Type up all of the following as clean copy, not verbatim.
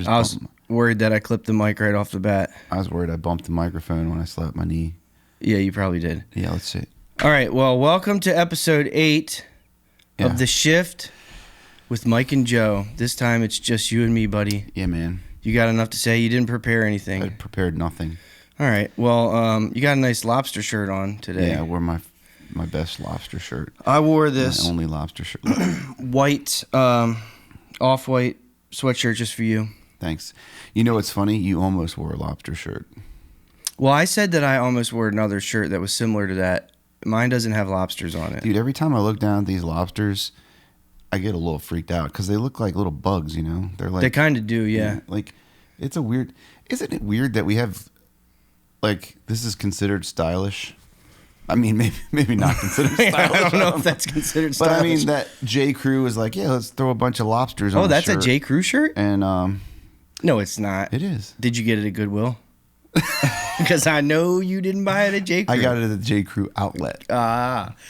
I was worried that I clipped the mic right off the bat. I was worried I bumped the microphone when I slapped my knee. Yeah, you probably did. Yeah, let's see. All right, well, welcome to episode 8 of The Shift with Mike and Joe. This time it's just you and me, buddy. Yeah, man. You got enough to say? You didn't prepare anything? I prepared nothing. All right, well, you got a nice lobster shirt on today. Yeah, I wore my best lobster shirt. I wore this my only lobster shirt. white, off-white sweatshirt just for you. Thanks. You know what's funny? You almost wore a lobster shirt. Well, I said that I almost wore another shirt that was similar to that. Mine doesn't have lobsters on it. Dude, every time I look down at these lobsters, I get a little freaked out because they look like little bugs, you know? They're like, they kind of do, yeah. Like, it's a weird... Isn't it weird that we have... Like, this is considered stylish? I mean, maybe not considered stylish. I don't know if that's considered stylish. But I mean, that J. Crew is like, yeah, let's throw a bunch of lobsters on Oh, the that's shirt. a J. Crew shirt? And, no, it's not. it is. Did you get it at Goodwill? Because I know you didn't buy it at J. Crew. I got it at the J. Crew outlet.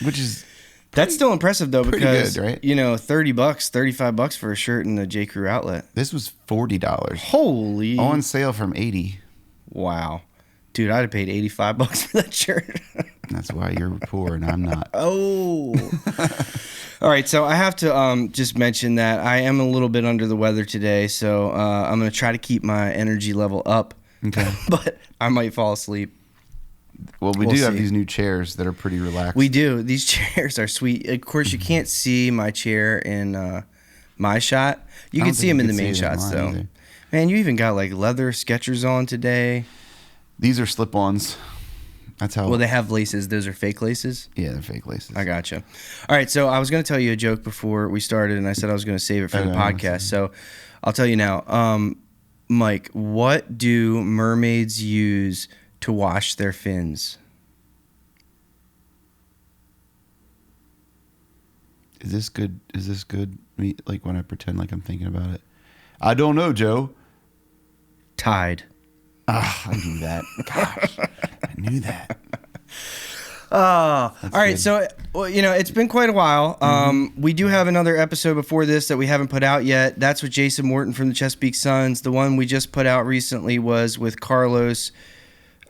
Which is... That's still impressive, though, because, good, right? you know, $30, $35 for a shirt in the J. Crew outlet. This was $40. Holy. On sale from $80. Wow. Dude, I'd have paid $85 for that shirt. That's why you're poor and I'm not. Oh. All right, so I have to just mention that I am a little bit under the weather today, so I'm going to try to keep my energy level up. Okay. But I might fall asleep. Well, we'll do have these new chairs that are pretty relaxed. We do. These chairs are sweet. Of course, you can't see my chair in my shot. You can see them in the main shots, though. Either. Man, you even got like leather Skechers on today. These are slip-ons. That's how... Well, they have laces. Those are fake laces? Yeah, they're fake laces. I gotcha. All right, so I was going to tell you a joke before we started, and I said I was going to save it for the podcast. So I'll tell you now. Mike, what do mermaids use to wash their fins? Is this good? Is this good? Me, like when I pretend like I'm thinking about it. I don't know, Joe. Tide. I knew that. Gosh, I knew that. All right. Good. So, well, you know, it's been quite a while. We do have another episode before this that we haven't put out yet. That's with Jason Morton from the Chesapeake Suns. The one we just put out recently was with Carlos.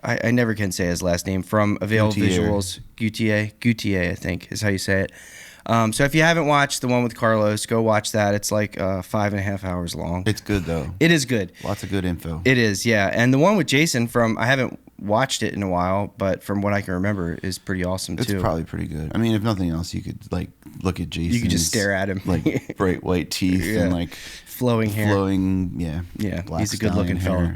I never can say his last name, from Avail Visuals. Gutier, I think is how you say it. So if you haven't watched the one with Carlos, go watch that. It's like 5.5 hours long. It's good, though. It is good. Lots of good info. It is, yeah. And the one with Jason I haven't watched it in a while, but from what I can remember, is pretty awesome, too. It's probably pretty good. I mean, if nothing else, you could, like, look at Jason. You could just stare at him. Like, bright white teeth and, like... Flowing hair. Yeah. He's a good-looking fella.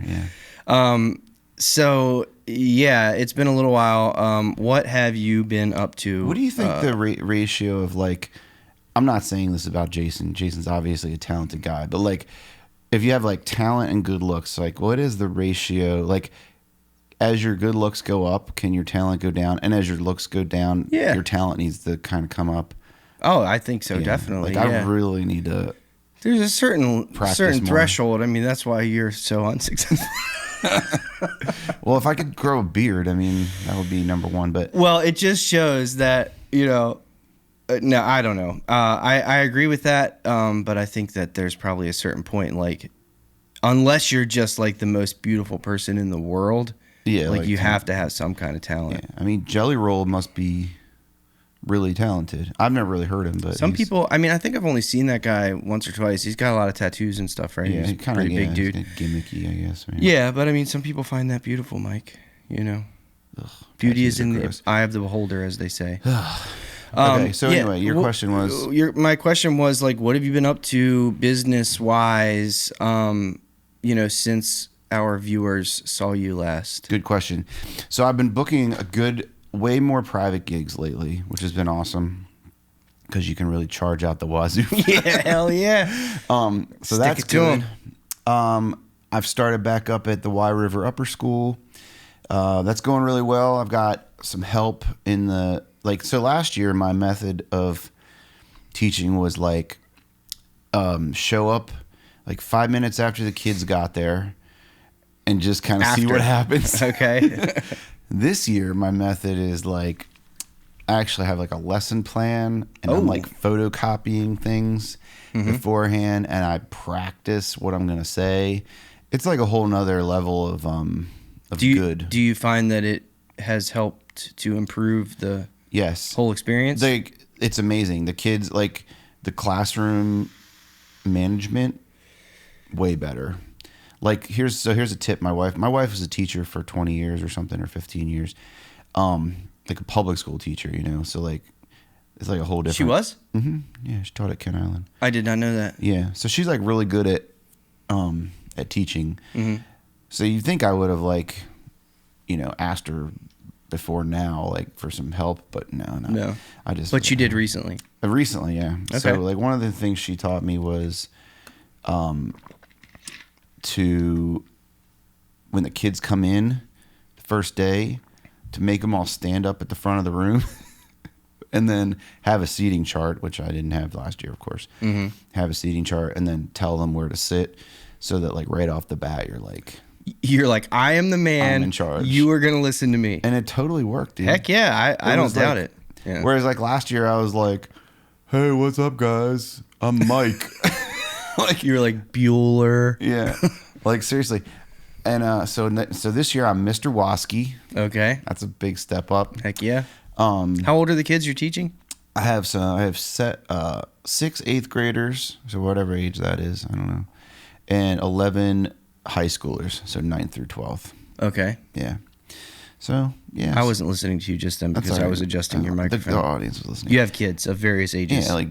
Yeah. So... Yeah, it's been a little while. What have you been up to? What do you think the ratio of, like, I'm not saying this about Jason. Jason's obviously a talented guy, but, like, if you have, like, talent and good looks, like, what is the ratio? Like, as your good looks go up, can your talent go down? And as your looks go down, your talent needs to kind of come up. Oh, I think so, definitely. Like, I really need to. There's a certain threshold. I mean, that's why you're so unsuccessful. Well, if I could grow a beard, I mean, that would be number one. But well, it just shows that, you know, no, I don't know. I agree with that, but I think that there's probably a certain point, like, unless you're just like the most beautiful person in the world, like you have to have some kind of talent. Yeah. I mean, Jelly Roll must be really talented. I've never really heard him, but some people. I mean, I think I've only seen that guy once or twice. He's got a lot of tattoos and stuff, right? Yeah, he's kind of big dude. Gimmicky, I guess. Man. Yeah, but I mean, some people find that beautiful, Mike. You know, beauty is in the eye of the beholder, as they say. Okay, so anyway, your question was. My question was, like, what have you been up to business wise? You know, since our viewers saw you last. Good question. So I've been booking way more private gigs lately, which has been awesome because you can really charge out the wazoo. Yeah, hell yeah. So that's good. I've started back up at the Y River Upper School. That's going really well. I've got some help in the, like, so last year my method of teaching was like, show up like 5 minutes after the kids got there and just kind of see what happens. Okay. This year, my method is like, I actually have like a lesson plan, and I'm like photocopying things beforehand, and I practice what I'm gonna say. It's like a whole nother level of good. Do you find that it has helped to improve the whole experience? It's amazing. The kids, like the classroom management, way better. Like here's a tip. My wife was a teacher for 20 years or something, or 15 years. Like a public school teacher, you know. So like it's like a whole different. She was? Mm-hmm. Yeah, she taught at Kent Island. I did not know that. Yeah. So she's like really good at teaching. Mm-hmm. So you think I would have like, you know, asked her before now, like for some help, but no. But you did recently. Recently, yeah. Okay. So like one of the things she taught me was, to when the kids come in the first day, to make them all stand up at the front of the room, and then have a seating chart, which I didn't have last year, of course. Mm-hmm. Have a seating chart, and then tell them where to sit, so that like right off the bat, you're like, I am the man. I'm in charge. You are going to listen to me. And it totally worked, dude. Heck yeah. I don't doubt it. Yeah. Whereas like last year I was like, hey, what's up, guys? I'm Mike. Like you're like Bueller. Yeah. Like seriously. And so this year I'm Mr. Waskey. Okay. That's a big step up. Heck yeah. How old are the kids you're teaching? I have 6 8th graders, so whatever age that is, I don't know. And 11 high schoolers, so 9th through 12th. Okay. Yeah. So, yeah. I wasn't listening to you just then because I was adjusting your microphone. The audience was listening. You have kids of various ages. Yeah, like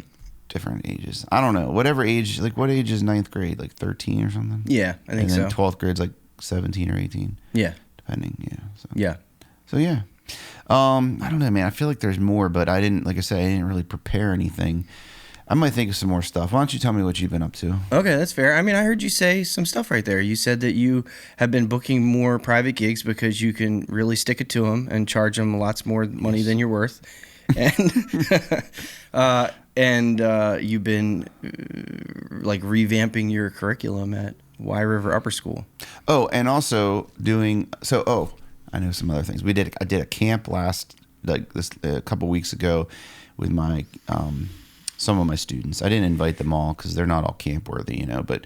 different ages. I don't know. Whatever age, like what age is 9th grade? Like 13 or something? Yeah, I think so. And then 12th grade's like 17 or 18. Yeah. Depending, yeah. So yeah. I don't know, man. I feel like there's more, but I didn't really prepare anything. I might think of some more stuff. Why don't you tell me what you've been up to? Okay, that's fair. I mean, I heard you say some stuff right there. You said that you have been booking more private gigs because you can really stick it to them and charge them lots more money than you're worth. And you've been like revamping your curriculum at Y River Upper School. Oh, and also I know some other things. I did a camp a couple weeks ago with my some of my students. I didn't invite them all because they're not all camp worthy, you know. But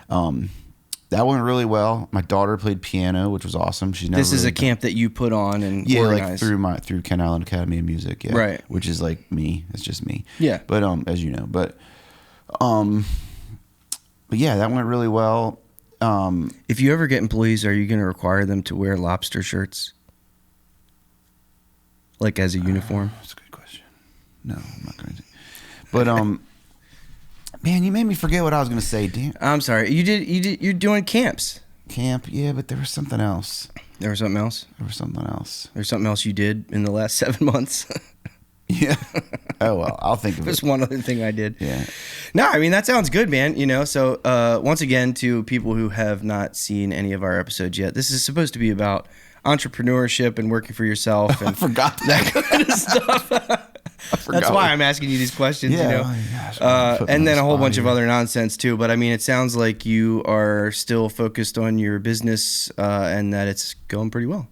that went really well. My daughter played piano, which was awesome. This is a camp that you put on and organized. Like through Kent Island Academy of Music, yeah, right. Which is like me. It's just me, yeah. But as you know, but yeah, that went really well. If you ever get employees, are you going to require them to wear lobster shirts, like as a uniform? That's a good question. No, I'm not going to. But man, you made me forget what I was going to say. Damn. I'm sorry. You're doing camps. Camp, yeah, but there was something else. There was something else. There's something else you did in the last 7 months. Yeah. Oh well, I'll think of it. There's one other thing I did. Yeah. No, I mean that sounds good, man. You know, so once again, to people who have not seen any of our episodes yet, this is supposed to be about entrepreneurship and working for yourself and I forgot that kind of stuff. That's why I'm asking you these questions, you know. And then a whole bunch of other nonsense too. But I mean, it sounds like you are still focused on your business and that it's going pretty well.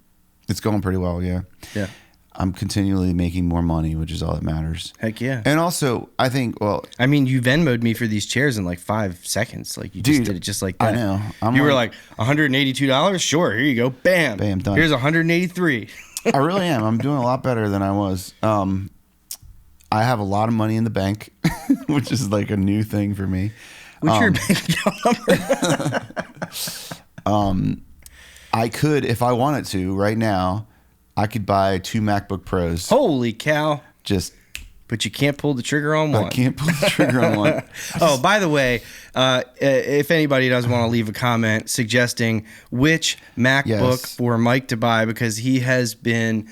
It's going pretty well, yeah. Yeah. I'm continually making more money, which is all that matters. Heck yeah. And also, I think, I mean, you Venmo'd me for these chairs in like 5 seconds. Like, you just did it just like that. I know. You were like, $182? Sure, here you go. Bam. Bam, done. Here's $183. I really am. I'm doing a lot better than I was. I have a lot of money in the bank, which is like a new thing for me. What's your bank account number? I could, if I wanted to, right now, I could buy 2 MacBook Pros. Holy cow. But you can't pull the trigger on one. I can't pull the trigger on one. Oh, by the way, if anybody does want to leave a comment suggesting which MacBook for Mike to buy, because he has been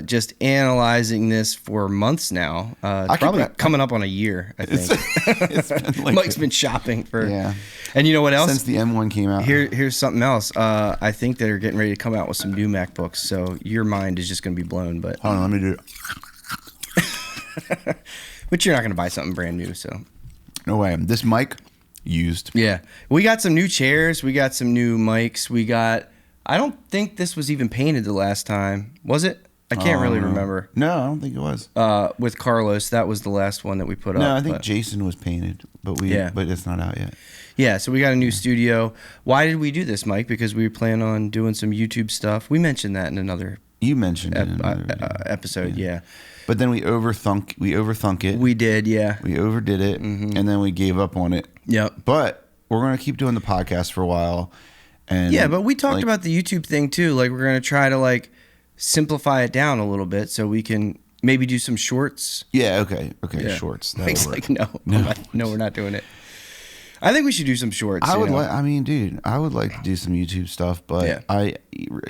just analyzing this for months now. Probably coming up on a year, I think. It's been like Mike's been shopping for... Yeah. And you know what else? Since the M1 came out. Here's something else. I think they're getting ready to come out with some new MacBooks, so your mind is just going to be blown. But hold on, let me do it. But you're not going to buy something brand new, so... No way. This mic, used. Yeah. We got some new chairs. We got some new mics. We got... I don't think this was even painted the last time. Was it? I can't really remember. No, I don't think it was. With Carlos, that was the last one that we put up. No, I think Jason was painted, but it's not out yet. Yeah, so we got a new studio. Why did we do this, Mike? Because we plan on doing some YouTube stuff. We mentioned that in another. You mentioned it in another episode, yeah. But then we overthunk it. We did, yeah. We overdid it, and then we gave up on it. Yep. But we're gonna keep doing the podcast for a while. And yeah, but we talked about the YouTube thing too. Like we're gonna try to like simplify it down a little bit so we can maybe do some shorts. Yeah. Okay. Yeah. Shorts. Mike's like, no, we're not doing it. I think we should do some shorts. I would like. I mean, dude, I would like to do some YouTube stuff, but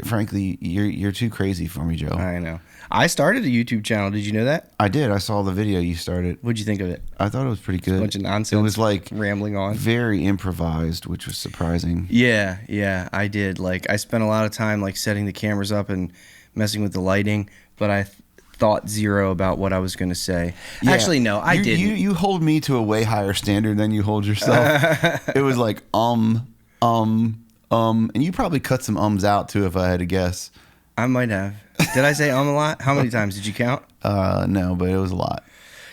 frankly, you're too crazy for me, Joe. I know. I started a YouTube channel. Did you know that? I did. I saw the video you started. What'd you think of it? I thought it was pretty good. A bunch of nonsense. It was like rambling on. Very improvised, which was surprising. Yeah, I did. Like I spent a lot of time like setting the cameras up and messing with the lighting, but I thought zero about what I was going to say. Yeah. Actually, no, I didn't. You hold me to a way higher standard than you hold yourself. It was like and you probably cut some ums out too if I had to guess. I might have. Did I say a lot? How many times did you count? No, but it was a lot.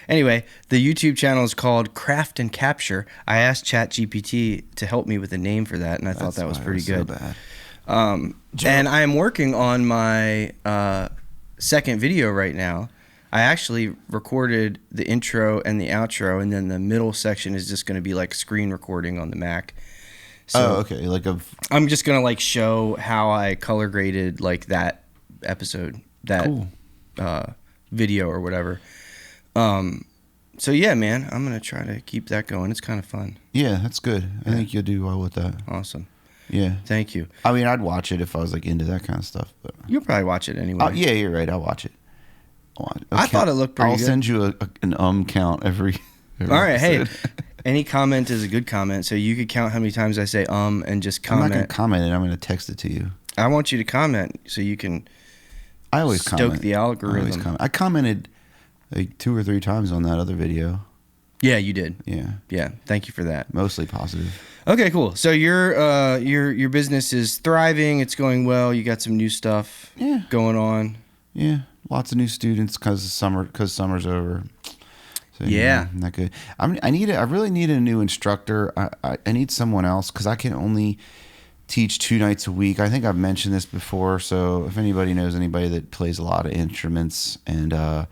Anyway, the YouTube channel is called Craft and Capture. I asked ChatGPT to help me with a name for that, and I thought that was pretty good. So bad. And I am working on my second video right now. I actually recorded the intro and the outro, and then the middle section is just going to be like screen recording on the Mac. So okay. I'm just going to like show how I color graded like that episode, that video or whatever. So yeah, man, I'm going to try to keep that going. It's kind of fun. Yeah, that's good. I think you'll do well with that. Awesome. Yeah. Thank you. I mean, I'd watch it if I was like into that kind of stuff. But you'll probably watch it anyway. Yeah, you're right. I'll watch it. I thought it looked pretty good. I'll send you an count every all right. episode. Hey, any comment is a good comment. So you could count how many times I say and just comment. I'm not going to comment it. I'm going to text it to you. I want you to comment so you can I always stoke the algorithm. I commented like 2 or 3 times on that other video. Yeah, you did. Yeah. Thank you for that. Mostly positive. Okay, cool. So your business is thriving. It's going well. You got some new stuff going on. Yeah, lots of new students because summer's over. So, not good. I really need a new instructor. I need someone else because I can only teach 2 nights a week. I think I've mentioned this before. So if anybody knows anybody that plays a lot of instruments and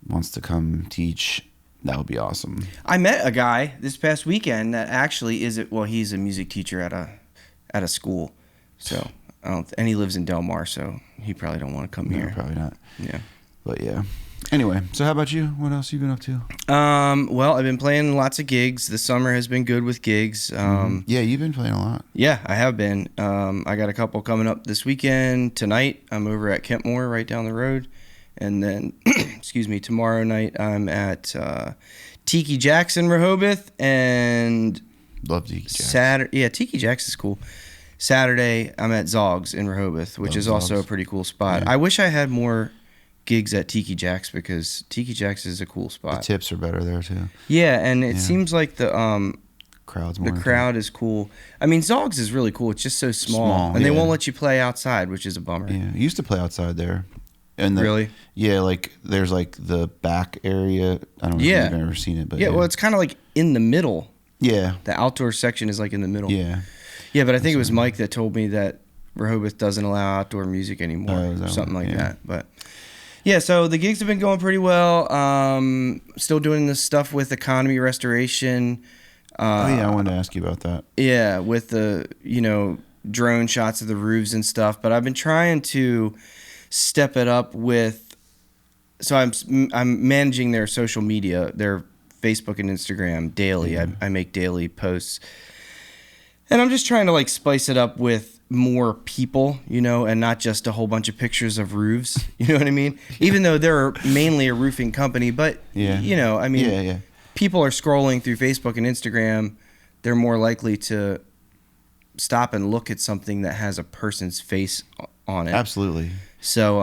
wants to come teach, that would be awesome. I met a guy this past weekend that actually he's a music teacher at a school. So and he lives in Del Mar, so he probably don't want to come here. Probably not. Yeah. But yeah. Anyway, so how about you? What else have you been up to? Well, I've been playing lots of gigs. The summer has been good with gigs. Yeah, you've been playing a lot. Yeah, I have been. I got a couple coming up this weekend. Tonight, I'm over at Kentmore right down the road. And then, tomorrow night, I'm at Tiki Jack's in Rehoboth. And love Tiki Jack's. Tiki Jack's is cool. Saturday, I'm at Zog's in Rehoboth, which is also a pretty cool spot. Yeah. I wish I had more gigs at Tiki Jack's because Tiki Jack's is a cool spot. The tips are better there too. Yeah, and it seems like the crowd is cool. I mean, Zog's is really cool. It's just so small and they won't let you play outside, which is a bummer. Yeah, I used to play outside there. And really? Yeah, like there's like the back area. I don't know if you've ever seen it, but well, it's kind of like in the middle. Yeah, the outdoor section is like in the middle. Yeah, but I think it was Mike that told me that Rehoboth doesn't allow outdoor music anymore, or something like that. But yeah, so the gigs have been going pretty well. Still doing this stuff with economy restoration. I wanted to ask you about that. Yeah, with the drone shots of the roofs and stuff. But I've been trying to step it up with. So I'm managing their social media, their Facebook and Instagram daily. I make daily posts. And I'm just trying to like spice it up with more people, and not just a whole bunch of pictures of roofs. You know what I mean? Even though they're mainly a roofing company, but people are scrolling through Facebook and Instagram. They're more likely to stop and look at something that has a person's face on it. Absolutely. So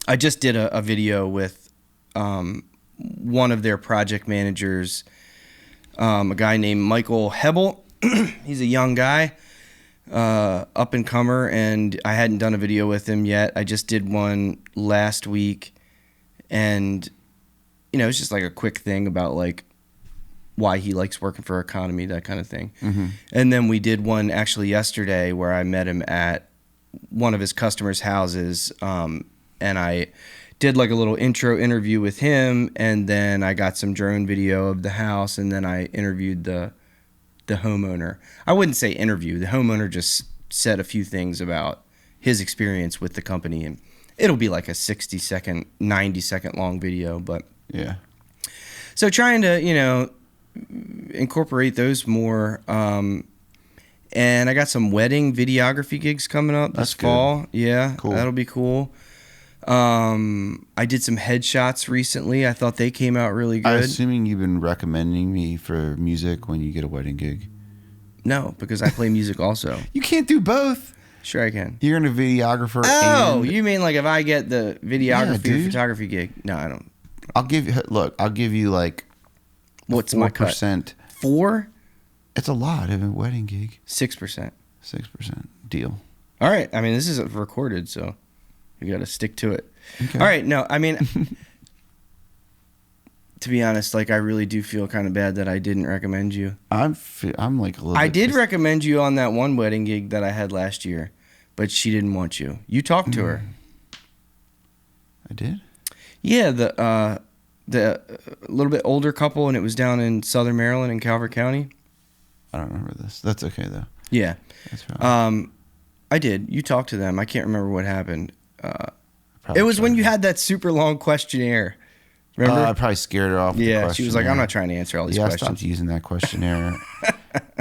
I just did a video with one of their project managers, a guy named Michael Hebel. He's a young guy. up and comer, and I hadn't done a video with him yet. I just did one last week, and it's just like a quick thing about like why he likes working for Economy, that kind of thing. Mm-hmm. And then we did one actually yesterday where I met him at one of his customers' houses, and I did like a little intro interview with him, and then I got some drone video of the house, and then I interviewed the homeowner. I wouldn't say interview. The homeowner just said a few things about his experience with the company, and it'll be like a 60-second, 90-second long video. But yeah. So trying to, incorporate those more. And I got some wedding videography gigs coming up this fall. Yeah, cool. That'll be cool. I did some headshots recently. I thought they came out really good. I'm assuming you've been recommending me for music when you get a wedding gig. No, because I play music also. You can't do both. Sure I can. You're a videographer. Oh, you mean like if I get the videography or photography gig? No, I don't. I'll give you like what's 4%. My cut? 4? It's a lot of a wedding gig. 6%. 6% deal. All right. I mean, this is recorded, so you got to stick to it. Okay. All right. No, I mean, to be honest, like I really do feel kind of bad that I didn't recommend you. I'm like a little. I did recommend you on that one wedding gig that I had last year, but she didn't want you. You talked to her. I did? Yeah, the little bit older couple, and it was down in Southern Maryland in Calvert County. I don't remember this. That's okay though. Yeah. That's fine. I did. You talked to them. I can't remember what happened. It was when you had that super long questionnaire. Remember? I probably scared her off. Yeah, she was like, "I'm not trying to answer all these questions." I stopped using that questionnaire.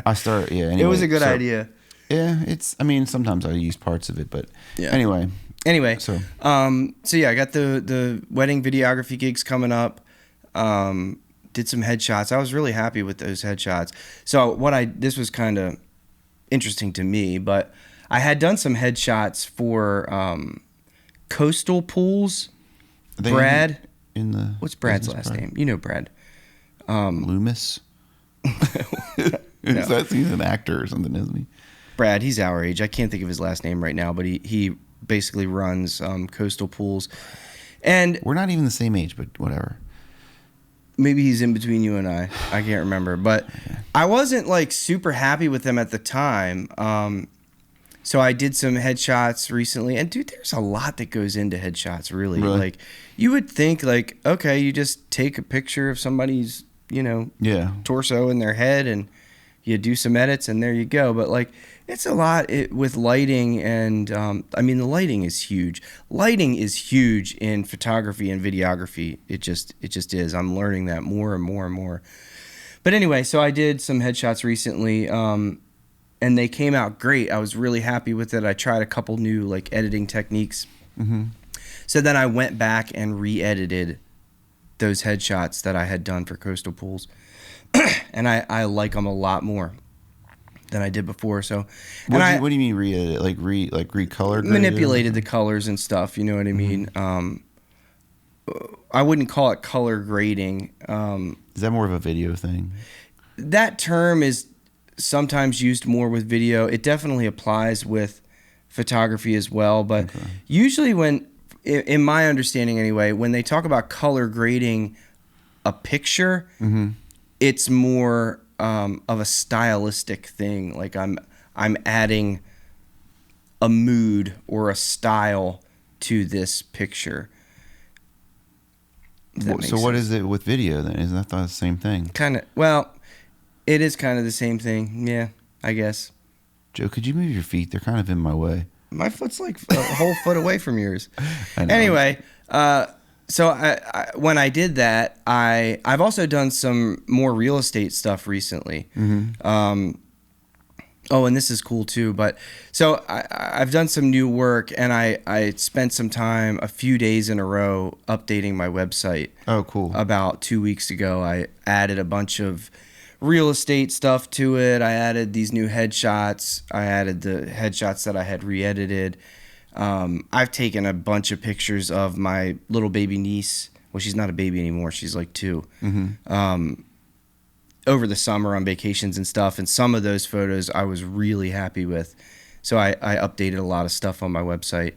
Anyway, it was a good idea. Yeah, I mean, sometimes I use parts of it, but yeah. Anyway, so yeah, I got the wedding videography gigs coming up. Did some headshots. I was really happy with those headshots. So this was kind of interesting to me, but I had done some headshots for coastal pools. Brad. What's Brad's last name? You know Brad. Loomis. No. He's an actor or something, isn't he? Brad, he's our age. I can't think of his last name right now, but he basically runs coastal pools. And we're not even the same age, but whatever. Maybe he's in between you and I. I can't remember. But okay. I wasn't like super happy with them at the time. So I did some headshots recently. And dude, there's a lot that goes into headshots, really. Like you would think like, okay, you just take a picture of somebody's, torso in their head and you do some edits and there you go. But like it's a lot with lighting and I mean the lighting is huge. Lighting is huge in photography and videography. It just is. I'm learning that more and more and more. But anyway, so I did some headshots recently and they came out great. I was really happy with it. I tried a couple new like editing techniques. Mm-hmm. So then I went back and re-edited those headshots that I had done for coastal pools. And I like them a lot more than I did before. So, what do you mean re-edit? Like recolored? Manipulated the colors and stuff. You know what I mean? I wouldn't call it color grading. Is that more of a video thing? That term is sometimes used more with video. It definitely applies with photography as well. But usually in my understanding anyway, when they talk about color grading a picture, it's more of a stylistic thing. Like I'm adding a mood or a style to this picture. So what is it with video then? Isn't that the same thing? Well, it is kind of the same thing. Yeah, I guess. Joe, could you move your feet? They're kind of in my way. My foot's like a whole foot away from yours. I know. Anyway, so I when I did that, I've also done some more real estate stuff recently. Oh, and this is cool too. But so I've done some new work, and I spent some time, a few days in a row, updating my website. Oh, cool. About 2 weeks ago, I added a bunch of real estate stuff to it. I added these new headshots. I added the headshots that I had re-edited. I've taken a bunch of pictures of my little baby niece. Well, she's not a baby anymore. She's like 2. over the summer on vacations and stuff. And some of those photos I was really happy with. So I updated a lot of stuff on my website.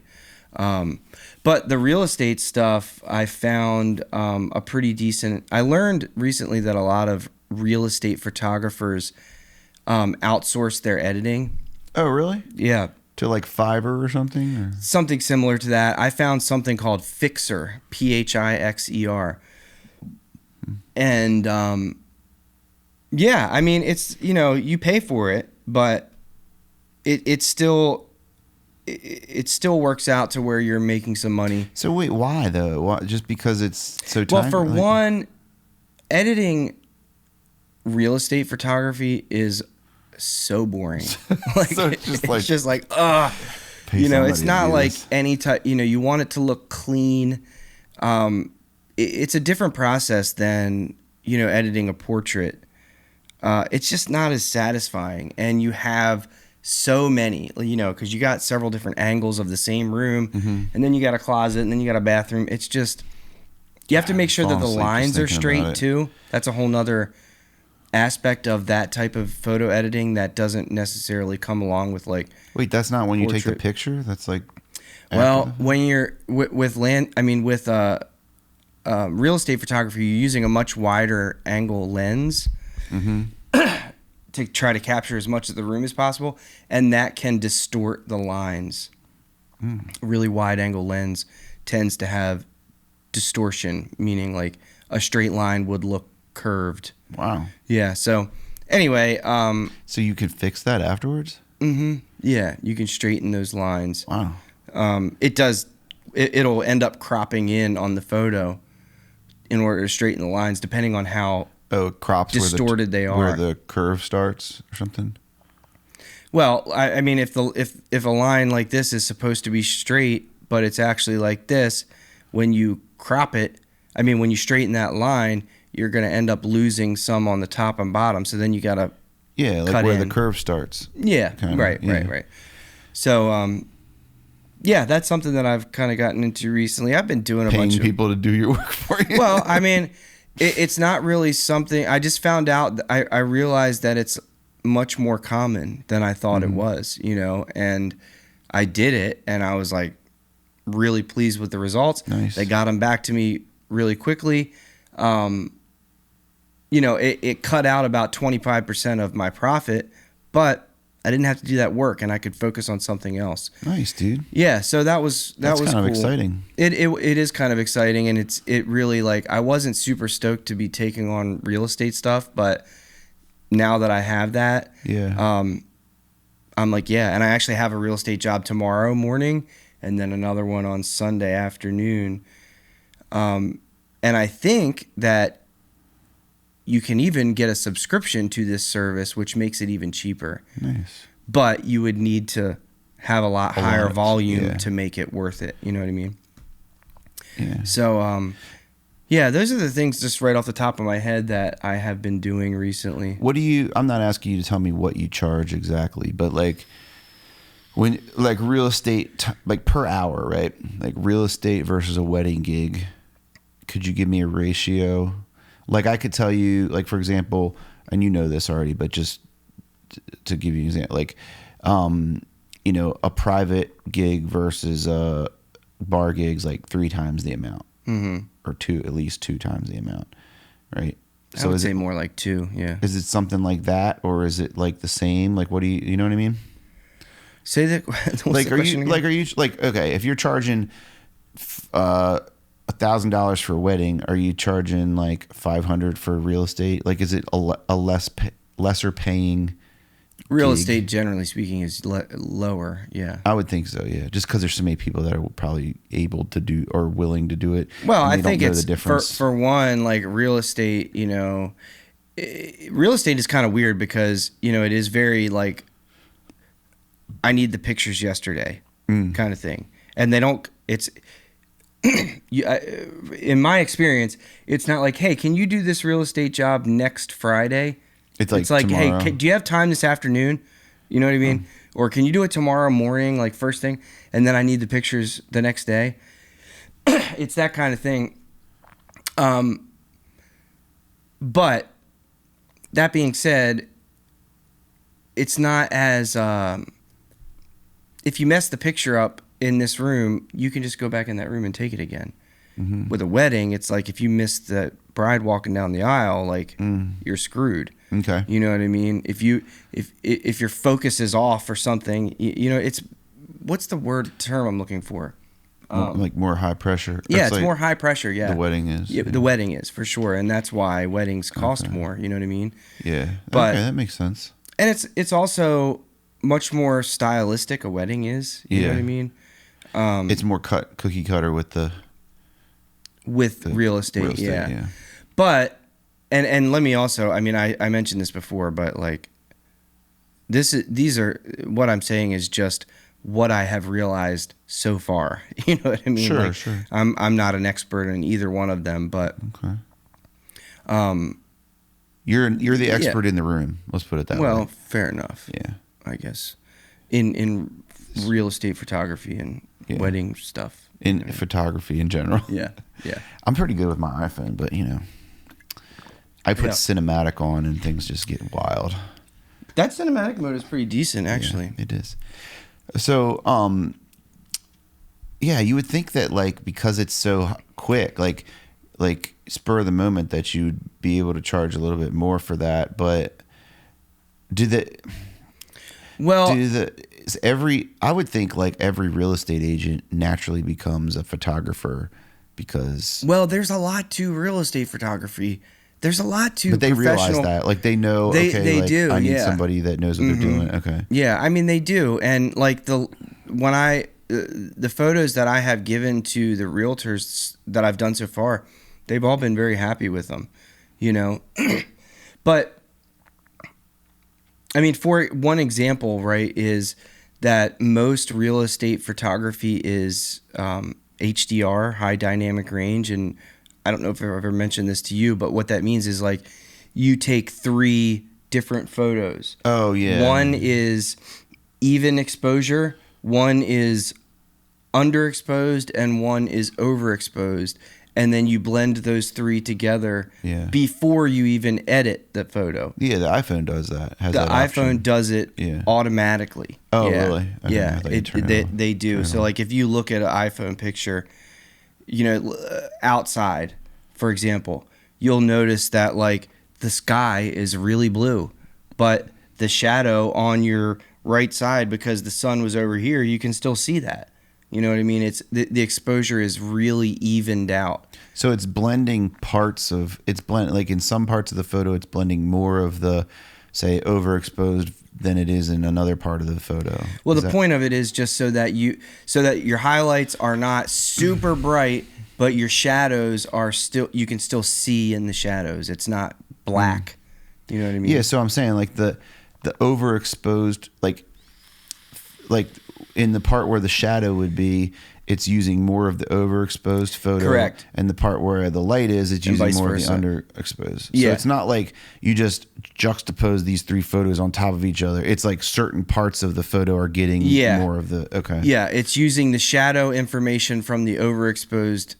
But the real estate stuff, I found a pretty decent. I learned recently that a lot of real estate photographers outsource their editing. Oh, really? Yeah. To like Fiverr or something? Or? Something similar to that. I found something called Fixer, Phixer. And yeah, I mean, it's, you know, you pay for it, but it still works out to where you're making some money. So wait, why though? Why, just because it's so time? Well, for one, editing real estate photography is so boring. Like, so it's just like, you know, it's not like any type, you know, you want it to look clean. It's a different process than, you know, editing a portrait. It's just not as satisfying. And you have so many, you know, because you got several different angles of the same room, and then you got a closet, and then you got a bathroom. It's just, you have to make sure that the lines are straight too. That's a whole nother aspect of that type of photo editing that doesn't necessarily come along with like. Wait, that's not when you take the picture? That's like. Well, when you're with real estate photography, you're using a much wider angle lens. To try to capture as much of the room as possible, and that can distort the lines. Really wide angle lens tends to have distortion, meaning like a straight line would look curved. Wow. Yeah. So anyway, so you can fix that afterwards? Yeah, you can straighten those lines. Wow. It does. It'll end up cropping in on the photo in order to straighten the lines, depending on how. Oh, it crops distorted they are, where the curve starts or something. Well, I mean, if a line like this is supposed to be straight, but it's actually like this, when you crop it, I mean, when you straighten that line, you're going to end up losing some on the top and bottom. So then you got to like where the curve starts. Yeah, kinda, right. So, yeah, that's something that I've kind of gotten into recently. I've been doing Paying people to do your work for you. Well, I mean. It's not really something. I just found out. I realized that it's much more common than I thought it was. You know, and I did it, and I was like really pleased with the results. Nice. They got them back to me really quickly. You know, it cut out about 25% of my profit, but I didn't have to do that work, and I could focus on something else. Nice, dude. Yeah, so that was kind cool. of exciting. It is kind of exciting, and it really, like, I wasn't super stoked to be taking on real estate stuff, but now that I have that, I'm like, yeah, and I actually have a real estate job tomorrow morning, and then another one on Sunday afternoon, and I think that you can even get a subscription to this service, which makes it even cheaper. Nice. But you would need to have a lot higher volume to make it worth it. You know what I mean? Yeah. So, yeah, those are the things just right off the top of my head that I have been doing recently. What do you, I'm not asking you to tell me what you charge exactly, but like when, like real estate, like per hour, right? Like real estate versus a wedding gig. Could you give me a ratio? Like I could tell you, like for example, and you know this already, but just to give you an example, like, you know, a private gig versus a bar gig's like 3 times the amount, or at least 2 times the amount, right? So I would say more like 2, yeah. Is it something like that, or is it like the same? Like, what do you know what I mean? Say that. Like, are you like, okay, if you're charging $1,000 for a wedding, are you charging like $500 for real estate? Like, is it a lesser paying real gig? estate, generally speaking, is lower? Yeah, I would think so. Yeah, just because there's so many people that are probably able to do or willing to do it. Well, I think it's for one, like real estate. You know, real estate is kind of weird because, you know, it is very like, I need the pictures yesterday kind of thing, and they don't. It's in my experience, it's not like, hey, can you do this real estate job next Friday? It's like tomorrow. Hey, do you have time this afternoon? You know what I mean? Or can you do it tomorrow morning, like first thing? And then I need the pictures the next day. It's that kind of thing. But that being said, it's not as if you mess the picture up in this room, you can just go back in that room and take it again. Mm-hmm. With a wedding, it's like if you miss the bride walking down the aisle, like you're screwed. Okay. You know what I mean? If your focus is off or something, you know, it's what's the term I'm looking for? Like more high pressure. Yeah, it's like more high pressure. Yeah, the wedding is. Yeah, the wedding is for sure, and that's why weddings cost more. You know what I mean? Yeah. But, okay, that makes sense. And it's also much more stylistic. A wedding is. You know what I mean? It's more cookie cutter with the real estate. Yeah. But and let me also. I mean, I mentioned this before, but like these are what I'm saying is just what I have realized so far. You know what I mean? Sure, like, sure. I'm not an expert in either one of them, but you're the expert in the room. Let's put it that way. Well, fair enough. Yeah, I guess in real estate photography and wedding stuff. In photography in general. Yeah. I'm pretty good with my iPhone, but you know, I put cinematic on and things just get wild. That cinematic mode is pretty decent, actually. Yeah, it is. So, yeah, you would think that like because it's so quick, like spur of the moment, that you'd be able to charge a little bit more for that. But I would think like every real estate agent naturally becomes a photographer because. Well, there's a lot to real estate photography. There's a lot to. But they realize that, like they know. They like, do. I need somebody that knows what they're doing. Okay. Yeah, I mean they do, and like the photos that I have given to the realtors that I've done so far, they've all been very happy with them, you know. But I mean, for one example, right, is that most real estate photography is HDR, high dynamic range, and I don't know if I've ever mentioned this to you, but what that means is like you take 3 different photos. Oh, yeah. One is even exposure, one is underexposed, and one is overexposed. And then you blend those 3 together before you even edit the photo. Yeah, the iPhone does that. The iPhone does it automatically. Oh, really? Okay. Yeah, they do. So like if you look at an iPhone picture, you know, outside, for example, you'll notice that like the sky is really blue, but the shadow on your right side, because the sun was over here, you can still see that. You know what I mean? It's the exposure is really evened out. So it's blending like in some parts of the photo, it's blending more of the, say, overexposed than it is in another part of the photo. Well, the point of it is just so that your highlights are not super bright, but your shadows are still, you can still see in the shadows. It's not black. You know what I mean? Yeah. So I'm saying like the overexposed, like in the part where the shadow would be, it's using more of the overexposed photo. Correct. And the part where the light is, it's using more of the underexposed. So it's not like you just juxtapose these 3 photos on top of each other. It's like certain parts of the photo are getting more of the, okay. Yeah, it's using the shadow information from the overexposed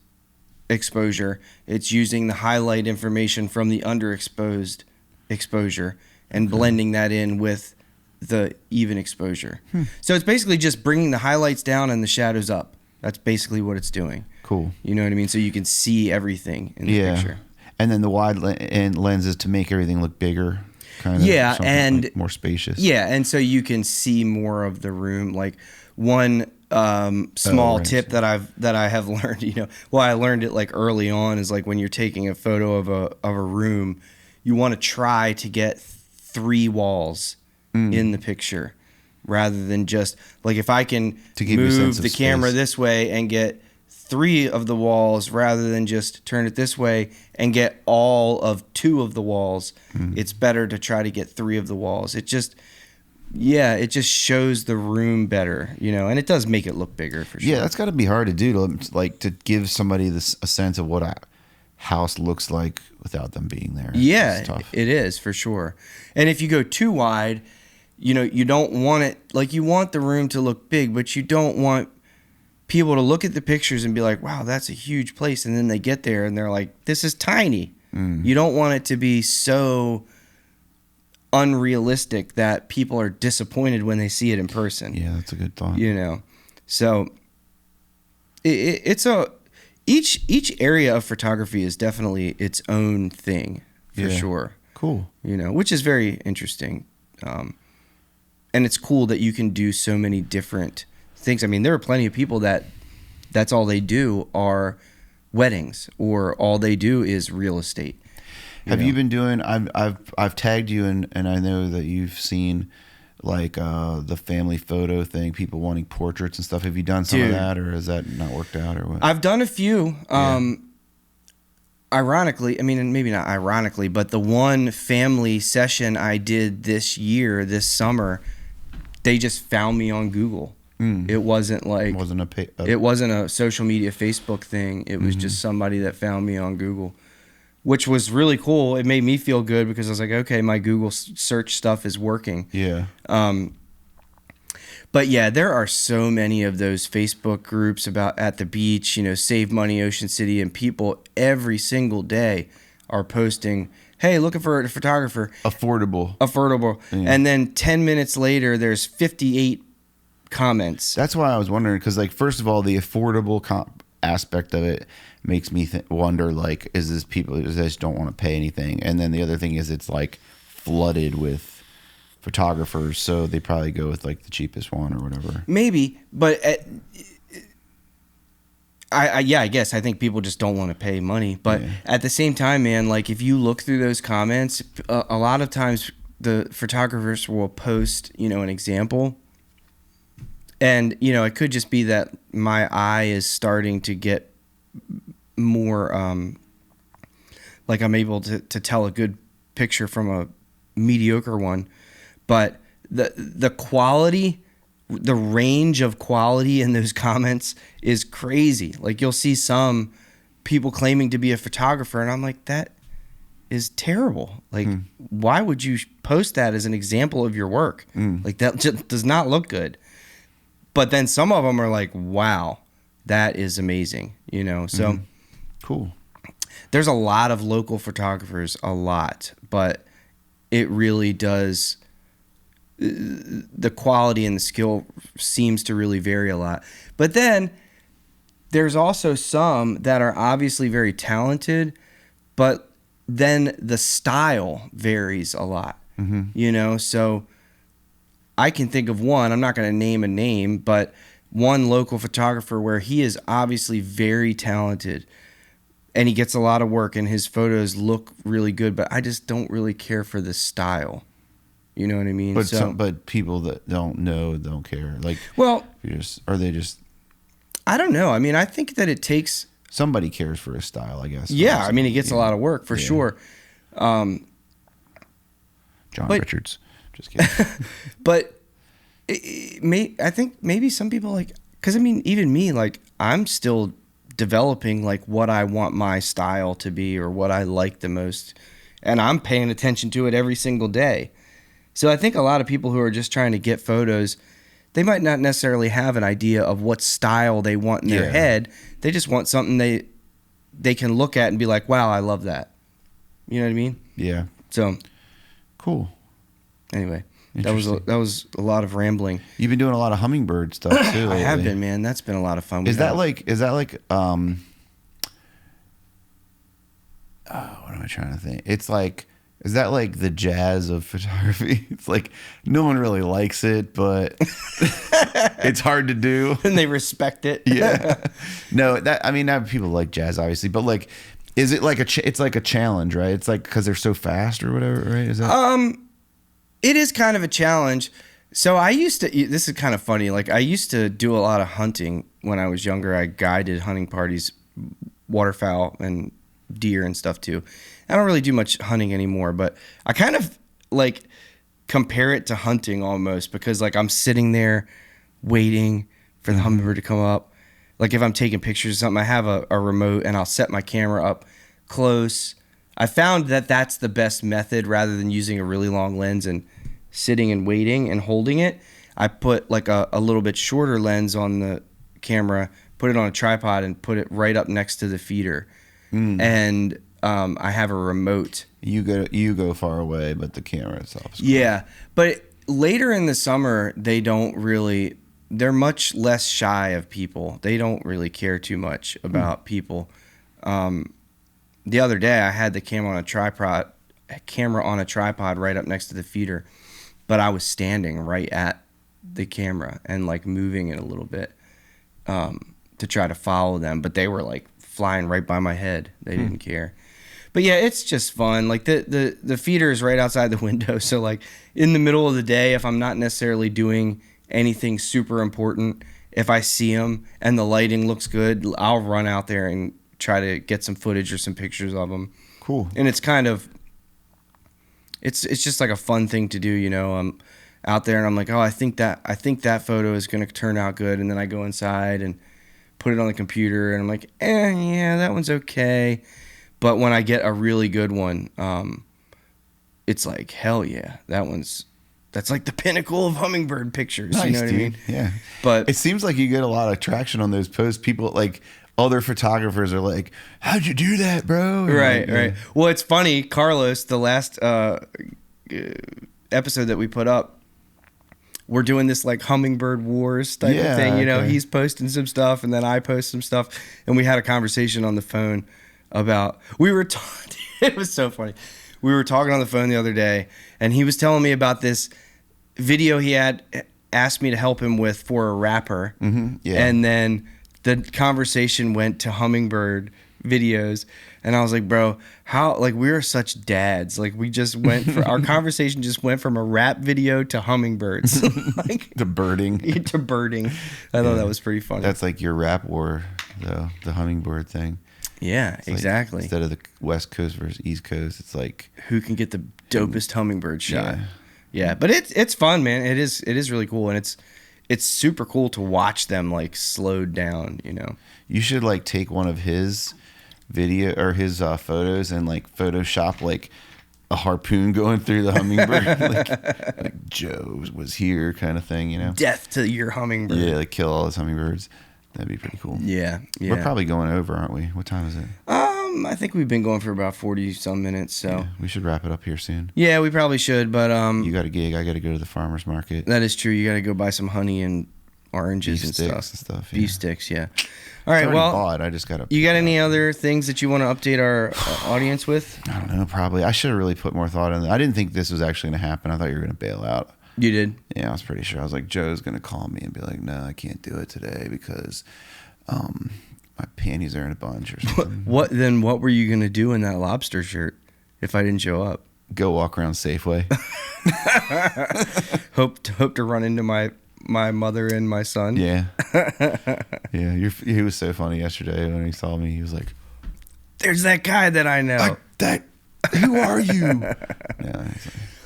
exposure. It's using the highlight information from the underexposed exposure and blending that in with the even exposure. So it's basically just bringing the highlights down and the shadows up. That's basically what it's doing. Cool. You know what I mean? So you can see everything in the picture. And then the wide lenses to make everything look bigger, kind of. Yeah, and like more spacious. Yeah, and so you can see more of the room. Like one small tip that I have learned, you know, well, I learned it like early on, is like when you're taking a photo of a room, you want to try to get 3 walls in the picture, rather than just like if I can move the camera this way and get 3 of the walls rather than just turn it this way and get all of 2 of the walls. It's better to try to get 3 of the walls. It just shows the room better, you know, and it does make it look bigger for sure. Yeah, that's got to be hard to do, to give somebody a sense of what a house looks like without them being there. Yeah, it is for sure. And if you go too wide, you know, you don't want it, like you want the room to look big, but you don't want people to look at the pictures and be like, wow, that's a huge place. And then they get there and they're like, this is tiny. You don't want it to be so unrealistic that people are disappointed when they see it in person. Yeah, that's a good thought. You know, so it's each area of photography is definitely its own thing for sure. Cool. You know, which is very interesting. And it's cool that you can do so many different things. I mean, there are plenty of people that's all they do are weddings, or all they do is real estate. Have you been doing? I've tagged you, and I know that you've seen like the family photo thing, people wanting portraits and stuff. Have you done some of that, or has that not worked out, or what? I've done a few. Ironically, I mean, and maybe not ironically, but the one family session I did this summer, they just found me on Google. It wasn't like it wasn't a social media Facebook thing. It was just somebody that found me on Google, which was really cool. It made me feel good because I was like, okay, my Google search stuff is working. Yeah. But yeah, there are so many of those Facebook groups about at the beach, you know, Save Money Ocean City, and people every single day are posting, hey, looking for a photographer. Affordable. Yeah. And then 10 minutes later, there's 58 comments. That's why I was wondering, because like, first of all, the affordable aspect of it makes me wonder, like, is this people who just don't want to pay anything? And then the other thing is it's like flooded with photographers, so they probably go with like the cheapest one or whatever. Maybe, but I guess I think people just don't want to pay money. But at the same time, man, like if you look through those comments, a lot of times the photographers will post, you know, an example, and you know, it could just be that my eye is starting to get more like I'm able to tell a good picture from a mediocre one. But the quality, the range of quality in those comments is crazy. Like you'll see some people claiming to be a photographer, and I'm like, that is terrible. Like, why would you post that as an example of your work? Like that just does not look good. But then some of them are like, wow, that is amazing. You know, so cool. There's a lot of local photographers, but it really does. The quality and the skill seems to really vary a lot. But then there's also some that are obviously very talented, but then the style varies a lot. You know, so I can think of one, I'm not going to name a name, but one local photographer where he is obviously very talented and he gets a lot of work and his photos look really good, but I just don't really care for the style. You know what I mean? But but people that don't know don't care. Like, well, I don't know. I mean, I think that it takes somebody cares for his style, I guess. Yeah, I mean, it gets a lot of work for sure. John Richards, just kidding. But I think maybe some people like, because I mean, even me, like I'm still developing like what I want my style to be or what I like the most, and I'm paying attention to it every single day. So I think a lot of people who are just trying to get photos, they might not necessarily have an idea of what style they want in their head. They just want something they can look at and be like, wow, I love that. You know what I mean? Yeah. So cool. Anyway, that was a lot of rambling. You've been doing a lot of hummingbird stuff too. I have been, man. That's been a lot of fun. Is that like what am I trying to think? It's like, is that like the jazz of photography? It's like no one really likes it, but it's hard to do. And they respect it. Yeah. No, I mean, people like jazz, obviously, but like, is it like it's like a challenge, right? It's like because they're so fast or whatever, right? Is that? It is kind of a challenge. So I used to. This is kind of funny. Like I used to do a lot of hunting when I was younger. I guided hunting parties, waterfowl and deer and stuff too. I don't really do much hunting anymore, but I kind of like compare it to hunting almost because like I'm sitting there waiting for the hummingbird to come up. Like if I'm taking pictures of something, I have a remote and I'll set my camera up close. I found that that's the best method rather than using a really long lens and sitting and waiting and holding it. I put like a little bit shorter lens on the camera, put it on a tripod and put it right up next to the feeder. And I have a remote. You go far away, but the camera itself is cool. Yeah, but later in the summer, they're much less shy of people. They don't really care too much about people. The other day, I had the camera on a tripod right up next to the feeder, but I was standing right at the camera and like moving it a little bit to try to follow them, but they were like flying right by my head. They didn't care. But yeah, it's just fun. Like the feeder is right outside the window, so like in the middle of the day, if I'm not necessarily doing anything super important, if I see them and the lighting looks good, I'll run out there and try to get some footage or some pictures of them. Cool. And it's kind of it's just like a fun thing to do, you know. I'm out there and I'm like, oh, I think that photo is going to turn out good, and then I go inside and put it on the computer and I'm like, yeah, that one's okay. But when I get a really good one, it's like, hell yeah, that's like the pinnacle of hummingbird pictures. Nice, you know what dude. I mean? Yeah. But it seems like you get a lot of traction on those posts. People like other photographers are like, how'd you do that, bro? And right. like, yeah. Well, it's funny, Carlos, the last episode that we put up, we're doing this like hummingbird wars type of thing. You know, he's posting some stuff and then I post some stuff, and we had a conversation on the phone about, it was so funny. We were talking on the phone the other day, and he was telling me about this video he had asked me to help him with for a rapper. Mm-hmm. Yeah. And then the conversation went to hummingbird videos, and I was like, bro, how, like, we're such dads. Like, we just went for our conversation just went from a rap video to hummingbirds. Like, to birding. To birding. I thought that was pretty funny. That's like your rap war, though, the hummingbird thing. Yeah, It's exactly. Like, instead of the West Coast versus East Coast, it's like who can get the dopest hummingbird shot. Yeah. Yeah, but it's fun, man. It is really cool, and it's super cool to watch them like slowed down, you know. You should like take one of his video or his photos and like Photoshop like a harpoon going through the hummingbird, like Joe was here kind of thing, you know. Death to your hummingbird. Yeah, like kill all his hummingbirds. That'd be pretty cool. Yeah. We're probably going over, aren't we? What time is it? I think we've been going for about 40 some minutes, so Yeah, we should wrap it up here soon. yeah, we probably should, but You got a gig. I got to go to the farmer's market. that is true. You got to go buy some honey and oranges Beef and sticks stuff. and stuff. Yeah. Beef sticks, yeah. All right, It's already well, bought. I just got to. you got any other things that you want to update our audience with? I don't know. Probably. I should have really put more thought in it. I didn't think this was actually going to happen. I thought you were going to bail out. You did? Yeah, I was pretty sure. I was like, Joe's going to call me and be like, no, I can't do it today because my panties are in a bunch or something. What were you gonna do in that lobster shirt if I didn't show up? Go walk around Safeway. Hope to run into my mother and my son. Yeah. Yeah. He was so funny yesterday when he saw me. He was like, There's that guy that I know. Who are you? Yeah.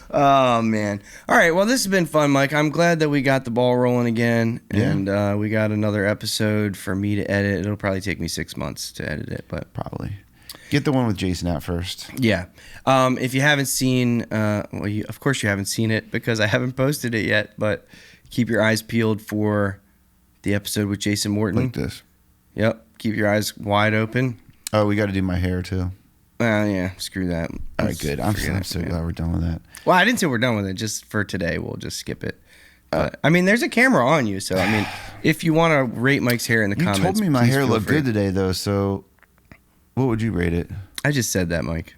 Oh man. All right. Well, this has been fun, Mike. I'm glad that we got the ball rolling again, and we got another episode for me to edit. It'll probably take me 6 months to edit it, but Probably. Get the one with Jason out first. yeah. If you haven't seen, of course you haven't seen it because I haven't posted it yet. But keep your eyes peeled for the episode with Jason Morton. Like this. Yep. Keep your eyes wide open. Oh, we got to do my hair too. Yeah. Screw that. All right, good. I'm so glad we're done with that. Well, I didn't say we're done with it. Just for today, we'll just skip it. I mean, there's a camera on you, so I mean, if you want to rate Mike's hair in the comments, You told me my please hair feel looked free. good today, though. So, what would you rate it? I just said that, Mike.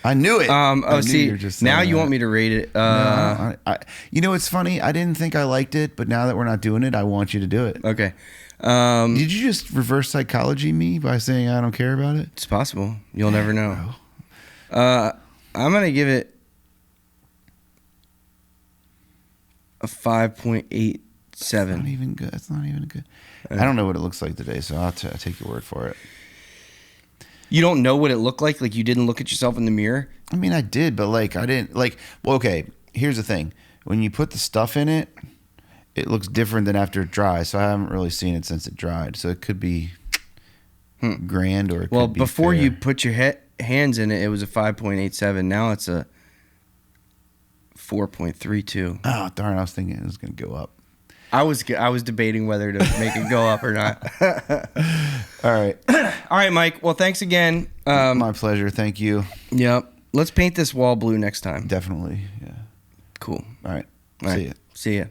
I knew it. I knew See, you were just now saying you that. want me to rate it? No, you know, it's funny. I didn't think I liked it, but now that we're not doing it, I want you to do it. Okay. Did you just reverse psychology me by saying I don't care about it? It's possible. You'll never know. I'm gonna give it a 5.87. Not even good. It's not even good. I don't know what it looks like today, so I'll take your word for it. You don't know what it looked like? Like you didn't look at yourself in the mirror? I mean, I did, but like I didn't like. Well, okay. Here's the thing: when you put the stuff in it, it looks different than after it dries. So I haven't really seen it since it dried. So it could be grand or it Well, could be before fair. you put your hands in it, it was a 5.87. Now it's a 4.32. Oh darn! I was thinking it was going to go up. I was debating whether to make it go up or not. All right. All right, Mike. Well, thanks again. My pleasure. Thank you. Yep. Let's paint this wall blue next time. Definitely. Yeah. Cool. All right. All See right. ya. See ya.